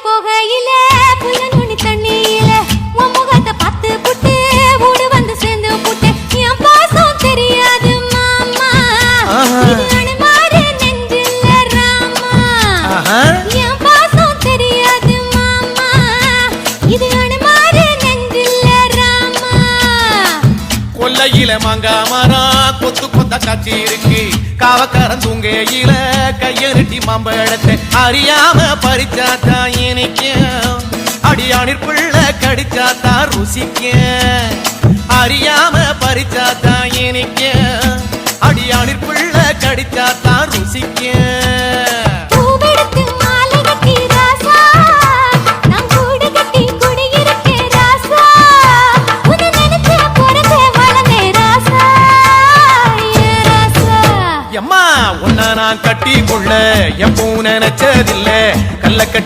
போகையில புள்ள நுனி தண்ணியில உன் முகத்தை பார்த்து புட்டு ஊடு வந்து சேர்ந்து புட்டு என் பாசம் தெரியாது மாமா இது அனுமாரு நெஞ்சில்ல ராமா என் பாசம் தெரியாது மாமா இது அனுமாரு நெஞ்சில்ல ராமா கொல்லையில மாங்கா மரம் கொத்து கொத்த காட்சி இருக்கு காவக்காரன் தூங்கையில கையெருட்டி மாம்பழத்தை அறியாம பறிச்சாத்தா இனிக்கும் அடியானிற்குள்ள கடிச்சாத்தா ருசிக்கும் அறியாம பறிச்சாத்தா இனிக்கும் அடியானிற்குள்ள கடிச்சாத்தா ருசிக்கும் நான் கட்டி கொள்ள எப்பவும் நினைச்சதில்லை கல்ல கட்டி